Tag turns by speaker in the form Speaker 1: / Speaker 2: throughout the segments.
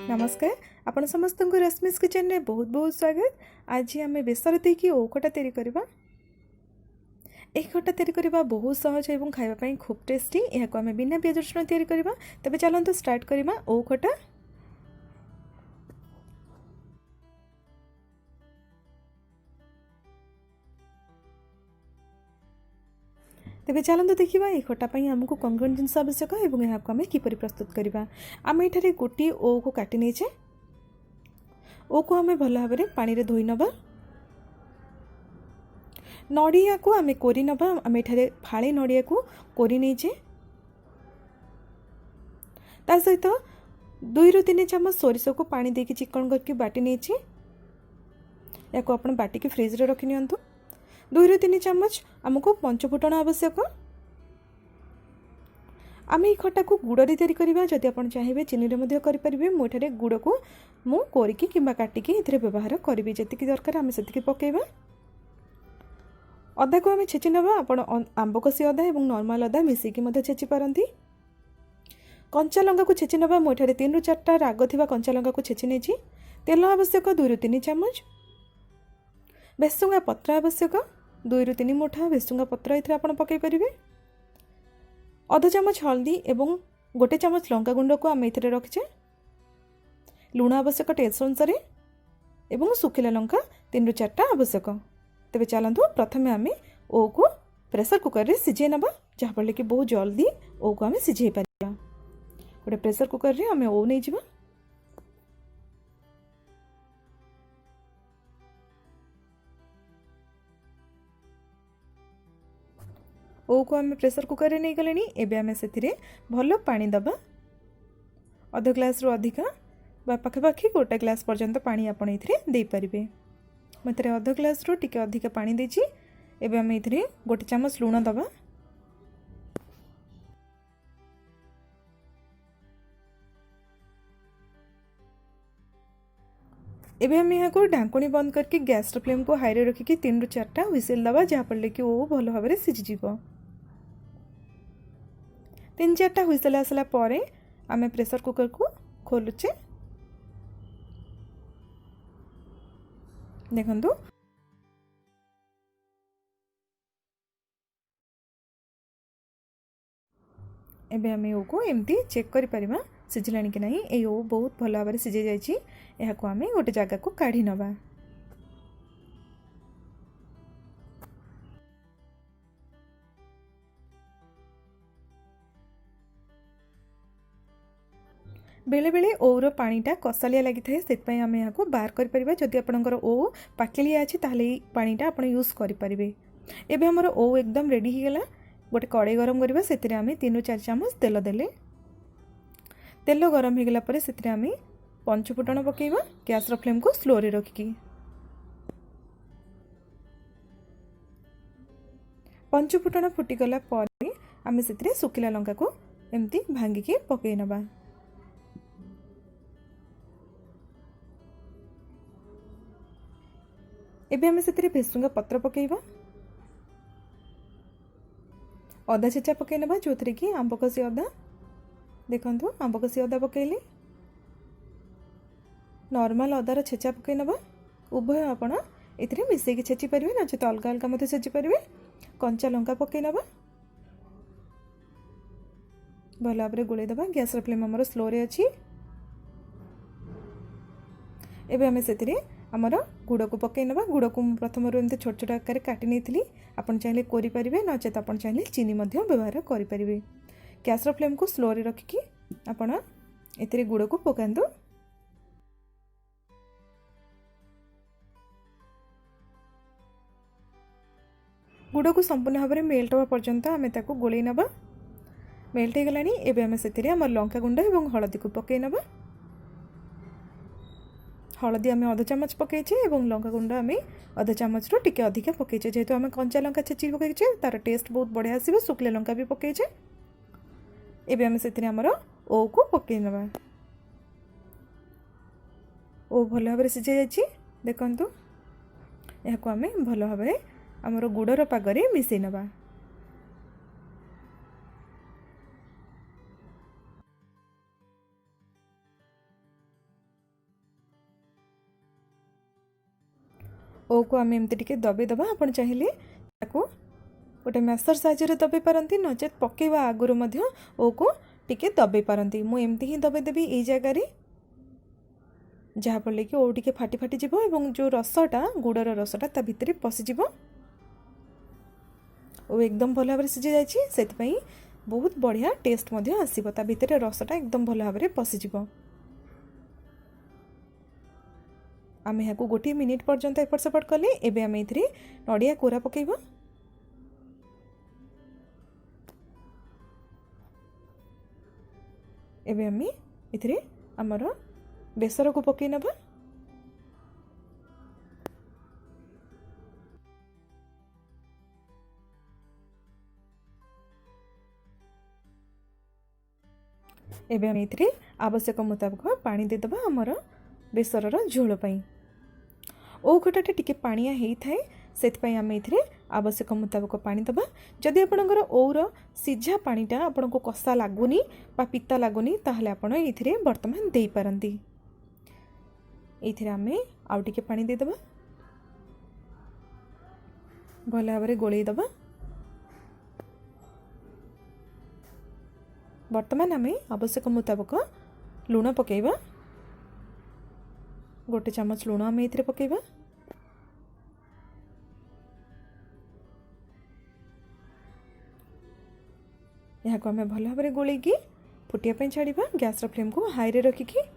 Speaker 1: नमस्कार आपण समस्त को रश्मिस किचन में बहुत बहुत स्वागत। आज आम बेसर देकी ओ खटा तैयारी करबा। एक खटा तैयारी करबा बहुत सहज और खाइबा खूब टेस्टी। यह आम बिना पियाज रसुण तैयारी करबा। तबे चलंतु स्टार्ट करबा ओ खटा। तेबे चलंतु देखिबा ए खटा पई हमकु कोन कोन जिंस आवश्यक एवं यहाँ को आम किपरि प्रस्तुत करबा। आम एठारे गोटी ओ को काटि नेछे। ओ को आम भल भाव में पानी रे धोई नबा। नड़िया को आम कोरी नबा। आम एठारे फाळे नड़िया को कोरी नेछे। ता सहित 2 ରୁ 3 चामच सोरिष को पानी देके चिकन करके बाटी नेछे। या को आपण बाटी के फ्रिज रे रखि नियंतु। 2 ରୁ 3 चामच आमको पंचफुटन आवश्यक। आम ये खटा को गुड़ रे तैयारी करबा। जदि आपण चाहिए चीनी रे मध्य करि परिबे। मो एठारे गुड़ को मु कोरिकी किंबा काटिकी एथिरे व्यवहार करिबी। जतिकी दरकार आम सेतिकी पकेइबा। अदा को आम छेची नबा। आपण आंब कसी अदा एवं नॉर्मल अदा मिसेकी मध्य छेची पारंती। कंचा लंका को छेची नबा। मो एठारे 3 ରୁ 4टा राग थिबा कंचा लंका को छेची नेची। तेल आवश्यक 2 ରୁ 3 चामच। बेसुंगा पत्र आवश्यक 2 ରୁ 3 मुठा बेसुंगा पत्र एथिरे आपण पकेइ परिबे। आधा चामच हल्दी एवं 1 चामच लंका गुंड को आम एथिरे रखिछे। लुण आवश्यक टेस्ट अनुसार एवं सुखिला लंका 3 ରୁ 4टा आवश्यक। तेबे चलंतु प्रथमे आम ओ को प्रेशर कुकर रे सिझे नबा। जहाँ फल कि बहुत जल्दी ओ को आम सिझे पारिबा। गोटे प्रेशर कुकर रे आम ओ नै जिबा। ओ को आम प्रेशर कुकर रे नहीं गलेनी। एबे आम सेथिरे भलो पानी दबा। आधा ग्लास रु अधिका बा पाखापाखि 1 ग्लास पर्यंत पानी आपण एथिरे दे परिबे। मते आधा ग्लास रु टिके अधिका पानी देछि। एबे आम एथिरे 1 चामच लूण दबा। एबे हम यहाँ को ढांकुणी बंद करके गैस फ्लेम को हाई रे रखिकी 3 ରୁ 4टा हुइसेल दबा। जहाँ फल कि ओ भलो भाव में सिझी जिवो। 3-4टा हुइसेल आसला परे आम प्रेशर कुकर को खोलुचे। देखंतु एबे आम ओ को एमती चेक करि परिबा सिझिलानी कि नहीं। ए ओ बहुत भल भाव में सिझे जाइछि। एहा को आम गोटे जगह को काढ़ी नबा। बेले बेले ओर पानीटा कसालिया लगी थाए। से आम यहाँ को बाहर कर। जदि आपंकर ओ पाकिलिया अच्छी ताले पानीटा आप यूज करें। एबे हमर ओ एकदम रेडी हो गला। गोटे कड़े गरम करवा। से आम 3 ରୁ 4 चामच तेल देले। तेल गरम हो गला परे से आम पंचफुटन पकेइबा। गैस रो फ्लेम को स्लो रे रखिकी। पंचफुटन फुटीगला परे आम से सुखिला लंका को एमती भांगिकी पकई नबा। एबे आम से भेसुंगा पत्र पकेइबा। अदा छेचा पकई नबा। जो थी कि आंब कसी अदा। देखंतु आंब कसी अदा पकेइले। नॉर्मल अदार छेचा पकई नबा। उभय आपण एथिरे मिसेकी छेची परिबे। नचेत अलगा अलगा मते छेची परिबे। कंचा लंका पकई नबा। भल भाव में गोले दबा। गैस फ्लेम हमर स्लो रे अछि। एबे आम से आमर गुड़ को पकई नबा। गुड़ को प्रथम एमती छोट छोट आकार काटि नहीं। आपन चाहिए कोरी परिबे। नचेत आपन चाहिए चीनी मध्य व्यवहार करि परिबे। गैस फ्लेम को स्लो रे रखिकी आपन एथिरे गुड़ को पकांदो। गुड़ को संपूर्ण भाव में मेल्ट होगा पर्यंत आम ताको गोलई नबा। मेल्ट हो गलानी। एबे आम से आम लंका गुंड और हलदी को पकई नबा। हलदी आम आधा चामच पकईचे और लंका गुंड आम आधा चामच रु टिके अधिका पकईचे। जेहेतु आम कंचा लंका छेची पकईचे तार टेस्ट बहुत बढ़िया आसीबो। सुखिला लंका भी पकईचे। एबे आम से आमर ओ को पकई नबा। ओ भल भाव में सिझे जाइछि। देखंतु या को आम भल भाव में आमर गुड़र पागरे मिसई नबा। ओ को आम एमती टिके दबे दबा। आपण चाहिए ताकू गोटे मैसर साइज दबे पारती नचेत पकेवा आगुरी मध्य ओ को टिके दबे पारती। मु एमती ही दबे देवी ये जगार जहाँफल कि ओ टिके फाटी फाटी जीव और जो रसटा गुड़र रसटा ता भितर पशिज ओ एकदम भल भाव सीझी जाइए से बहुत बढ़िया टेस्ट आसो ता भितर रसटा एकदम भल भाव पशिज। आम यहाँ गोटे मिनिट पर्यंत एपट सेपट कले एबे आम ये नड़िया कोरा पकेबा। एबे आम ये आमर बेसर को पकई नबा। एबे आम ये आवश्यक मुताबिक पानी देदबा आमर बेसरर झोल पाई। ओ खटाटा टिके पानिया होता है से आम ये आवश्यक मुताबिक पानी दबा। जदि आपणकर ओर सीझा पानीटा आपन को कषा लगुनि बा पिता लगुनि ताहले आपण ये बर्तमान दे पारंती। ये आम आउ टिके पानी देदबा भल भाव गोलई दबा। बर्तमान आम आवश्यक मुताबिक लुण पकेबा। गोटे चामच लुण आम ये पकेबा। यहाँ को आम भल भाव गोलैकी फुटिया छाड़ा। गैस फ्लेम को हाई रे रखिकी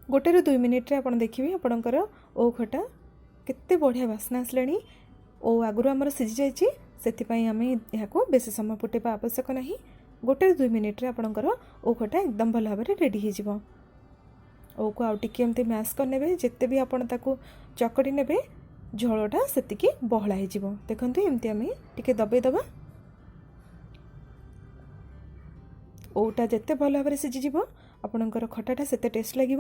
Speaker 1: गोटे 2 मिनिट रे आपण देखिए आपणकर ओ खटा केते बढ़िया बास्ना आसलानी। ओ आगुरी आमर सीझी जाइए से आम यहाँ बेसी समय फुटेबा आवश्यक नहीं। गोटे 2 मिनिट रे आपणकर ओ खटा एकदम भल भाव रेडी हो। ओ को आउ टिके एमती मैश करने जिते भी आपण ताकू चकड़ी ने झोलटा सेतिकी बहला हो। देखते एमती आम टिके दबे दबा। ओटा जिते भल भाव सीझीज आपणकर खटाटा सेते टेस्ट लगे।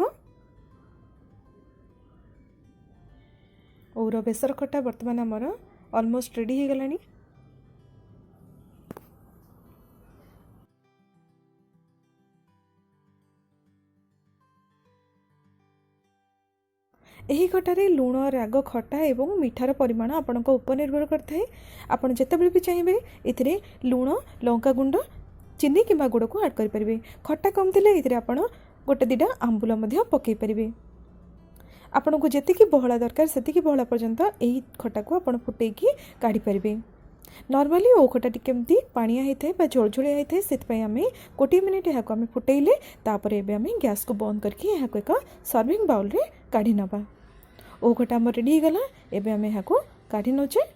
Speaker 1: और बेसर खटा बर्तमान आमर ऑलमोस्ट रेडी हो गलानी। यही खटारे लुण राग खटा एवं मिठार परिमाण आपण उपर निर्भर करता है। आपड़ जिते भी चाहिए ये लुण लंका गुंड चीनी किंबा गुड़ को ऐड करें। खटा कम थे ये आप गोटे 2टा आंबुल पकई पारे। आपन को जेतिकी बहला दरकार सेतिकी बहला पर्यंत यही खटा को आपण फुटेकी काढ़ी पारे। नॉर्मली ओ खटा टिके एमती पानिया होता है झोलझोलिया होता है से आम गोटे मिनिट यहाँ को आम फुटेले तापर एबे आम गैस को बंद करके यहाँ को एक सर्विंग बाउल रे काढ़ी नबा। ओ खटा आम रेडी हो गला। एबे आम यहाँ को काढ़ी नौचे।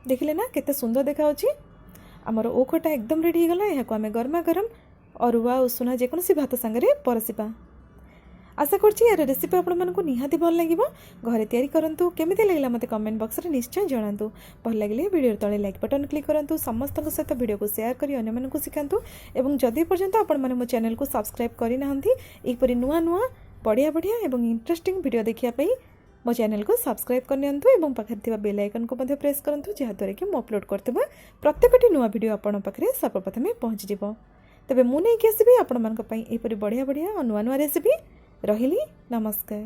Speaker 1: देखिले ना केते सुंदर देखा आमर ओ खटा एकदम रेडी हो गला। यहाँ आम गरमा गरम अरुआ उषुना जेकोसी भात सांगे परसिबा। आशा करछि यार रेसिपी आपण मानकु निहाती भल लागिबो। घरे तयारी करंतु केमिति लागला मते कमेंट बॉक्स रे निश्चय जणांतु। भल लागिले वीडियो तळे लाइक बटन क्लिक करंतु। समस्तक सहित वीडियो को शेयर करी अन्य मानकु सिखांतु। एवं जदि पर्यंत आपण माने मो चैनल को सब्सक्राइब करि नाहंती एपरि नुआ नुआ बढ़िया बढ़िया एवं इंटरेस्टिंग वीडियो देखिया पई मो चैनल को सब्सक्राइब करनी एवं पाखे थिबा बेल आइकन को मध्य प्रेस करंतु जहाँद्वारा कि मु अपलोड करथिबा प्रत्येकटी नुआ वीडियो आपण पाखे सर्वप्रथमे पहुँची जिवो। तबे मु नै कि आसीबी आपण मानक पई एपरि बढ़िया बढ़िया नुआ नुआ रेसिपी। रहिली नमस्कार।